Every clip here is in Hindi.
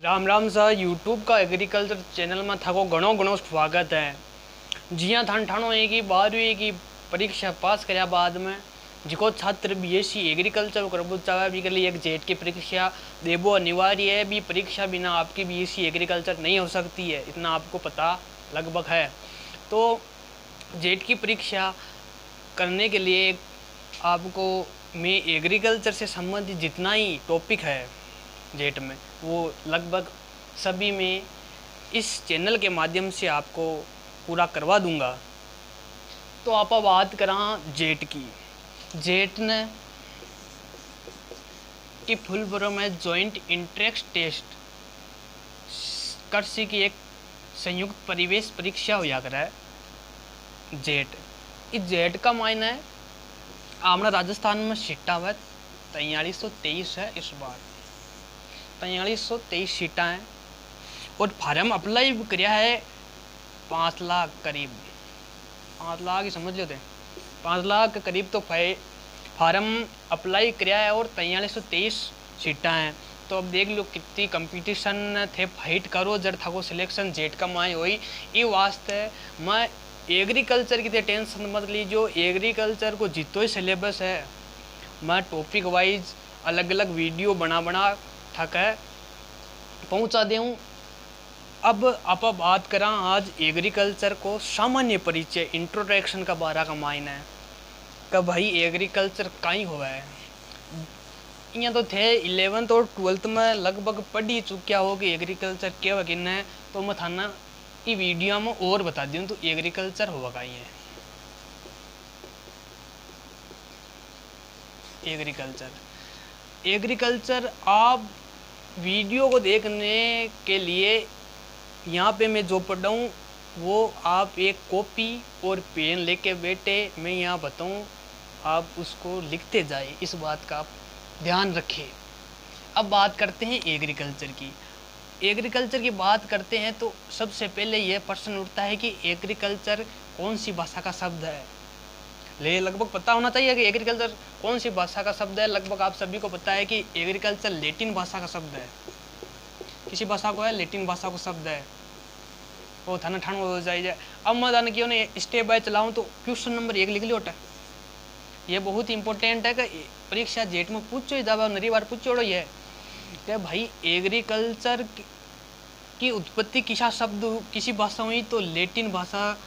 राम राम सा यूट्यूब का एग्रीकल्चर चैनल में थाको घणो घणो स्वागत है। जिया थान ठाणो है कि 12वीं की परीक्षा पास करया बाद में जिको छात्र बीएससी एग्रीकल्चर करबो चाहे बी के लिए एक जेट की परीक्षा देबो अनिवार्य है। बी परीक्षा बिना आपकी बीएससी एग्रीकल्चर नहीं हो सकती है, इतना आपको पता लगभग है। तो जेट की परीक्षा करने के लिए आपको मैं एग्रीकल्चर से संबंधित जितना ही टॉपिक है जेट में वो लगभग सभी में इस चैनल के माध्यम से आपको पूरा करवा दूंगा। तो आप बात करा जेट की। जेट ने की फुल फॉर्म है जॉइंट इंट्रेंस टेस्ट। कृषि की एक संयुक्त परिवेश परीक्षा होया करा है जेट। इस जेट का मायने है आमना राजस्थान में सीटा हुआ 4323 है। इस बार 4323 सीटा हैं और फार्म अप्लाई कराया है 5 लाख करीब, 5 लाख ही समझ लेते हैं, 5 लाख के करीब तो फार्म अप्लाई कराया है और 4323 सीटा हैं। तो अब देख लो कितनी कंपटीशन थे, फाइट करो जब थाको सिलेक्शन जेट का माई हुई। ये वास्ते मैं एग्रीकल्चर की तो टेंशन मत लीजिए। एग्रीकल्चर को जितो ही सिलेबस है मैं टॉपिक वाइज अलग अलग वीडियो बना थक है पहुंचा दूँ। अब आप बात करा आज एग्रीकल्चर को सामान्य परिचय इंट्रोडक्शन का बारह का मायना है कि भाई एग्रीकल्चर कहीं हुआ है। यहाँ तो थे 11th और 12th में लगभग पढ़ ही चुका हो कि एग्रीकल्चर क्या है किन है। तो मैं थाना की वीडियो में और बता दूँ तो एग्रीकल्चर हुआ कहीं है। एग्रीकल्चर आप वीडियो को देखने के लिए यहाँ पे मैं जो पढ़ रहा हूँ वो आप एक कॉपी और पेन लेके बैठे, मैं यहाँ बताऊँ आप उसको लिखते जाए, इस बात का आप ध्यान रखें। अब बात करते हैं एग्रीकल्चर की। एग्रीकल्चर की बात करते हैं तो सबसे पहले यह प्रश्न उठता है कि एग्रीकल्चर कौन सी भाषा का शब्द है। लगभग पता होना चाहिए कि एग्रीकल्चर कौन सी भाषा का शब्द है। लगभग आप सभी को पता है कि एग्रीकल्चर लैटिन भाषा का शब्द है। किसी भाषा को है लैटिन भाषा को शब्द है वो थाना ठाण हो जाए। अब मैं जाने क्यों नहीं स्टेप बाय चलाऊँ तो क्वेश्चन नंबर 1 लिख लियो। ये बहुत इंपॉर्टेंट है कि परीक्षा जेट में पूछो ही जावा नरी बार पूछो ये कि भाई एग्रीकल्चर की उत्पत्ति किसा शब्द किसी भाषा हुई तो लैटिन भाषा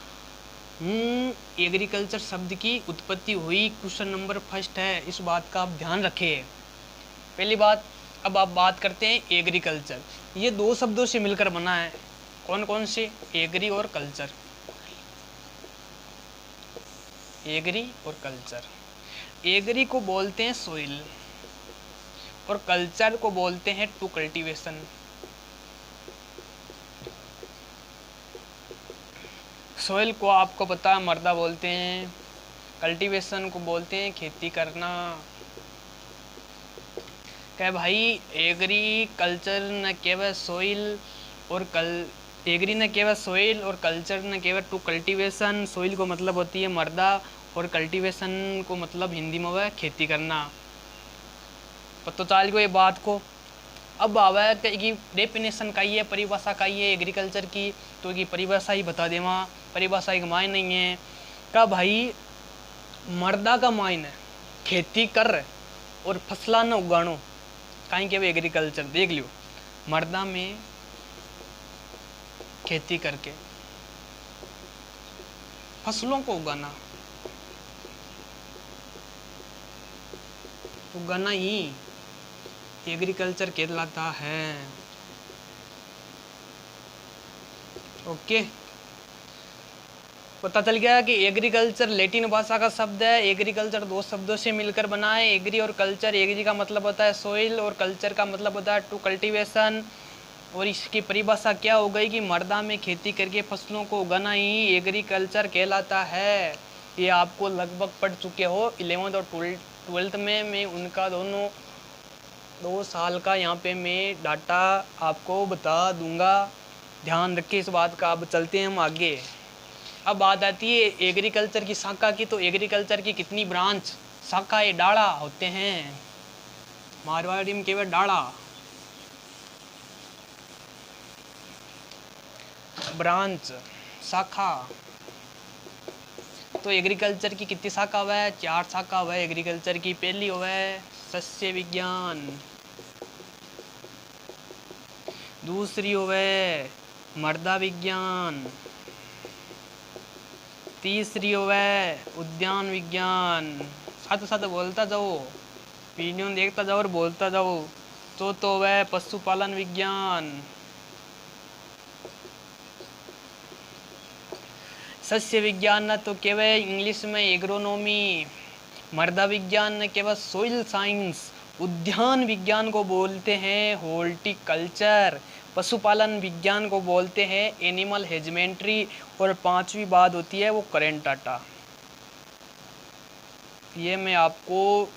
एग्रीकल्चर शब्द की उत्पत्ति हुई। क्वेश्चन नंबर 1 है, इस बात का आप ध्यान रखें। पहली बात। अब आप बात करते हैं एग्रीकल्चर। ये 2 शब्दों से मिलकर बना है। कौन कौन से? एग्री और कल्चर। एग्री और कल्चर। एग्री को बोलते हैं सोइल और कल्चर को बोलते हैं टू कल्टीवेशन। सोइल को आपको पता है मर्दा बोलते हैं, कल्टीवेशन को बोलते हैं खेती करना। क्या भाई एग्रीकल्चर न केवल सोइल और एग्री न केवल सोइल और कल्चर न केवल टू कल्टीवेशन। सोइल को मतलब होती है मर्दा और कल्टीवेशन को मतलब हिंदी में वह खेती करना। पता चल गई ये बात को। अब आवा कि डेफिनेशन का ही है, परिभाषा का ही है एग्रीकल्चर की, तो की परिभाषा ही बता दे। वहाँ परिभाषा एक मायने नहीं है का भाई मर्दा का मायने खेती कर और फसला न उगानो कहीं के एग्रीकल्चर। देख लियो मर्दा में खेती करके फसलों को उगाना ही एग्रीकल्चर कहलाता है। ओके, पता चल गया कि एग्रीकल्चर लैटिन भाषा का शब्द है। एग्रीकल्चर 2 शब्दों से मिलकर बना है, एग्री और कल्चर। एग्री का मतलब होता है सोइल और कल्चर का मतलब होता है टू कल्टीवेशन। और इसकी परिभाषा क्या हो गई कि मर्दा में खेती करके फसलों को उगाना ही एग्रीकल्चर कहलाता है। ये आपको लगभग पढ़ चुके हो 11th और 12th में। मैं उनका दोनों 2 साल का यहाँ पे मैं डाटा आपको बता दूंगा, ध्यान रखिए इस बात का। अब चलते हैं हम आगे। अब बात आती है एग्रीकल्चर की शाखा की। तो एग्रीकल्चर की कितनी ब्रांच शाखा ये डाला होते हैं, मारवाड़ी में केवल डाला। ब्रांच, शाखा। तो एग्रीकल्चर की कितनी शाखा हुआ है? 4 शाखा हुआ है एग्रीकल्चर की। पहली हुआ है सस्य विज्ञान, दूसरी हुआ है मृदा विज्ञान, तीसरी हुआ है उद्यान विज्ञान। साथ साथ बोलता जाओ, वीडियो देखता जाओ और बोलता जाओ। चौथा हुआ है पशुपालन विज्ञान, सस्य विज्ञान न तो केवल इंग्लिश में एग्रोनॉमी, मृदा विज्ञान न केवल सोइल साइंस, उद्यान विज्ञान को बोलते हैं हॉर्टिकल्चर, पशुपालन विज्ञान को बोलते हैं एनिमल हेजमेंट्री, और 5वीं बात होती है वो करेंट डाटा। ये मैं आपको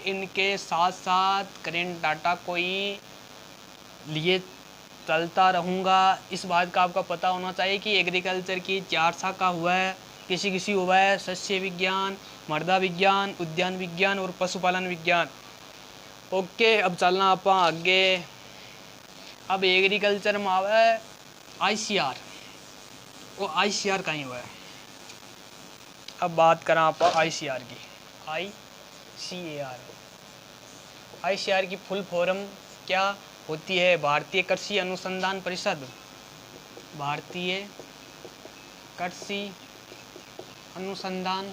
इनके साथ साथ करेंट डाटा को ही लिए चलता रहूँगा। इस बात का आपका पता होना चाहिए कि एग्रीकल्चर की 4 शाखा हुआ है, किसी किसी हुआ है सस्य विज्ञान, मृदा विज्ञान, उद्यान विज्ञान और पशुपालन विज्ञान। ओके, अब चलना आप आगे। अब एग्रीकल्चर में आवा है ICR। वो ICR कहीं हुआ है। अब बात करें आप ICR की। ICR की फुल फॉर्म क्या होती है? भारतीय कृषि अनुसंधान परिषद, भारतीय कृषि अनुसंधान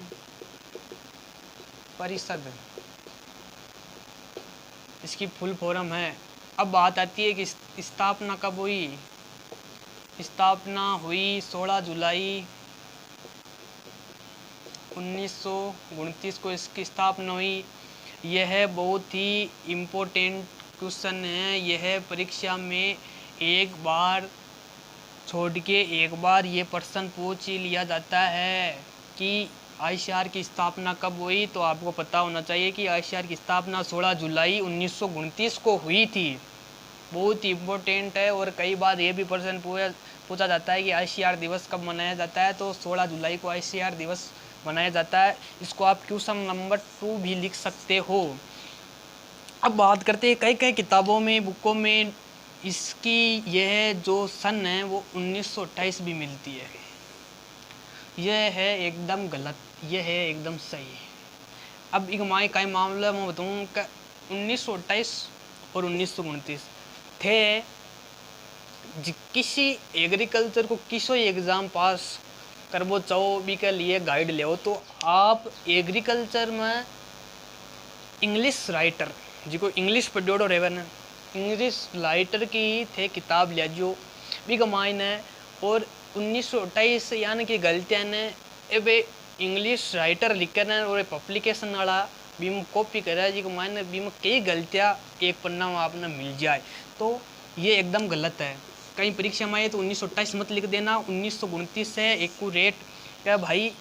परिषद, इसकी फुल फॉर्म है। अब बात आती है कि स्थापना कब हुई? स्थापना हुई 16 जुलाई 1929 को इसकी स्थापना हुई। यह बहुत ही इम्पोर्टेंट क्वेश्चन है। यह परीक्षा में एक बार छोड़ के एक बार ये प्रश्न पूछ ही लिया जाता है कि ICR की स्थापना कब हुई। तो आपको पता होना चाहिए कि ICR की स्थापना 16 जुलाई 1929 को हुई थी। बहुत ही इम्पोर्टेंट है। और कई बार ये भी प्रश्न पूछा जाता है कि ICR दिवस कब मनाया जाता है। तो 16 जुलाई को ICR दिवस मनाया जाता है। इसको आप क्वेश्चन नंबर 2 भी लिख सकते हो। अब बात करते हैं कई कई किताबों में, बुकों में इसकी यह जो सन है वो 1928 भी मिलती है। यह है एकदम गलत, यह है एकदम सही। अब एक माई का मामला मैं बताऊँ कि 1928 और 1929 थे। किसी एग्रीकल्चर को किसो एग्ज़ाम पास करबो चाहो भी के लिए गाइड ले तो आप एग्रीकल्चर में इंग्लिश राइटर जिको इंग्लिश पढ़ियोड़ो रहेवे न, इंग्लिश राइटर की थे किताब ले जो भी कमाईने। और 1928 यानी कि गलतियाँ ने ए इंग्लिश राइटर लिखकर और पब्लिकेशन वाला भी में कॉपी करा जी को मायने भी में कई गलतियाँ एक पन्ना में आपने मिल जाए। तो ये एकदम गलत है। कहीं परीक्षा में आए तो 1928 मत लिख देना, 1929 है एक्यूरेट। क्या भाई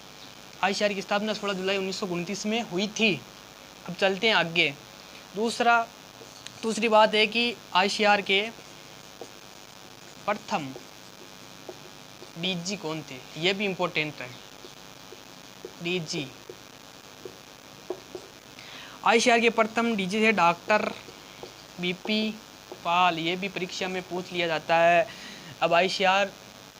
ICR की स्थापना 16 जुलाई 1929 में हुई थी। अब चलते हैं आगे। दूसरी बात है कि ICR के प्रथम DG कौन थे, ये भी इम्पोर्टेंट है। DG ICR के प्रथम DG थे डॉक्टर BP पाल। ये भी परीक्षा में पूछ लिया जाता है। अब ICR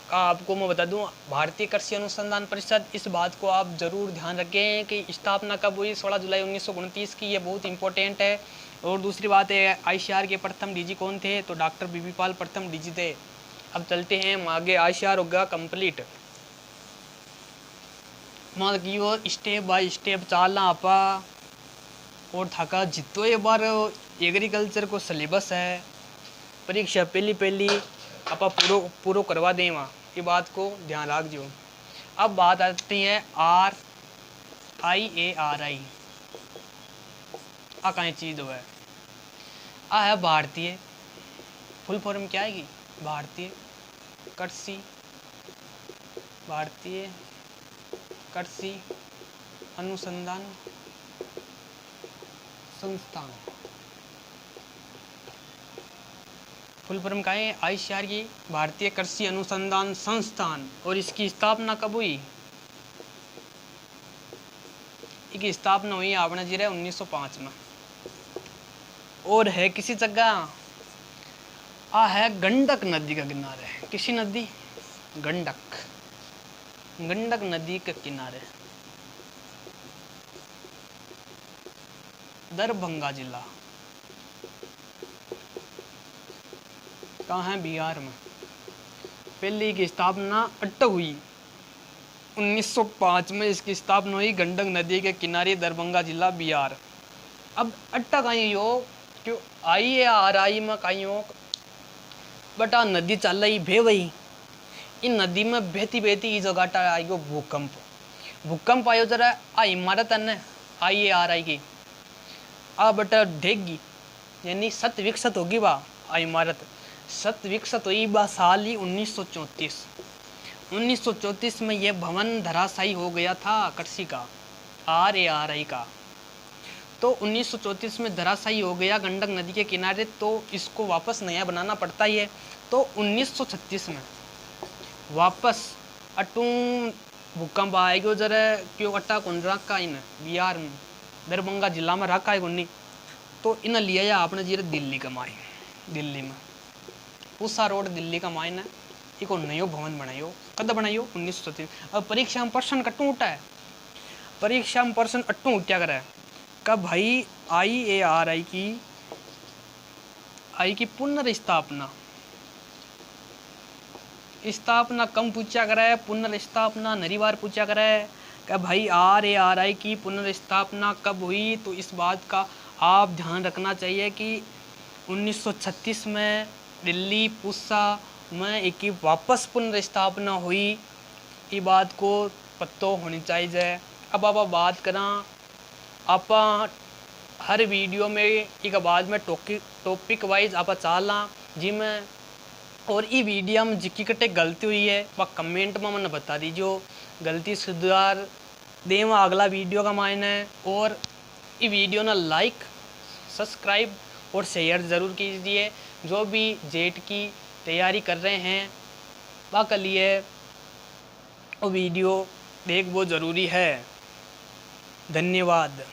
का आपको मैं बता दूं, भारतीय कृषि अनुसंधान परिषद, इस बात को आप जरूर ध्यान रखें कि स्थापना कब हुई 16 जुलाई 1929 की, ये बहुत इंपॉर्टेंट है। और दूसरी बात है ICR के प्रथम DG कौन थे, तो डॉक्टर BP पाल प्रथम DG थे। अब चलते हैं आगे। ICR होगा कंप्लीट। मतलब स्टेप बाय स्टेप चलना आपा और थका जितो एक बार एग्रीकल्चर को सिलेबस है परीक्षा पहली आप पूरा करवा दें वहाँ, ये बात को ध्यान रख जो। अब बात आती है RIARI। आ कहीं चीज़ है आ है भारतीय, फुल फॉर्म क्या है? भारतीय कृषि अनुसंधान संस्थान। फुल फॉर्म का है ICR की भारतीय कृषि अनुसंधान संस्थान। और इसकी स्थापना कब हुई? इसकी स्थापना हुई आपने जी 1905 में। और है किसी जगह है गंडक नदी का किनारे। किसी नदी? गंडक, गंडक नदी के किनारे दरभंगा जिला कहाँ है? बिहार में। पहले की स्थापना अट्ट हुई 1905 में, इसकी स्थापना हुई गंडक नदी के किनारे दरभंगा जिला बिहार। अब अट्टा कहीं हो क्यों आई है आर आई में कहीं हो बटा नदी चल रही भे वही इन नदी में बहती बहती इस जगह आयो भूकंप, भूकंप आयो जरा आ इमारत है आई है आर आई की आ बटा ढेगी यानी सत विकसित होगी बा आ इमारत सत विकसित हुई बा साल ही 1934 में यह भवन धराशायी हो गया था कृषि का आर आई का। तो 1934 में धराशायी हो गया गंडक नदी के किनारे, तो इसको वापस नया बनाना पड़ता ही है। तो 1936 में वापस अटू भूकंप आएगा जरा क्यों अट्टा कुंडरा का इन बिहार में दरभंगा जिला में रखा है गुन्नी। तो इन लिया आपने जीरे दिल्ली का माइन, दिल्ली में पूसा रोड दिल्ली का माइन है इको नयो भवन बनायो कद बनायो 1930। अब परीक्षा में प्रश्न कट्टू उठा है, परीक्षा में प्रश्न अट्टू उठा करे कब भाई आई की पुनर्स्थापना स्थापना कम पूछा करे, पुनर्स्थापना नरी बार पूछा करे कि भाई आर आई की पुनर्स्थापना कब हुई। तो इस बात का आप ध्यान रखना चाहिए कि 1936 में दिल्ली पूसा में एक वापस पुनर्स्थापना हुई, ये बात को पत्तो होनी चाहिए। अब आप बात करा आप हर वीडियो में एक बाद में टॉपिक वाइज आप चाला जी में और ये वीडियो में जिक्की कटे गलती हुई है वह कमेंट में मैंने बता दीजिए, गलती सुधार देवा अगला वीडियो का मायने। और ये वीडियो ना लाइक सब्सक्राइब और शेयर ज़रूर कीजिए। जो भी जेट की तैयारी कर रहे हैं वह के लिए वो वीडियो देख वो ज़रूरी है। धन्यवाद।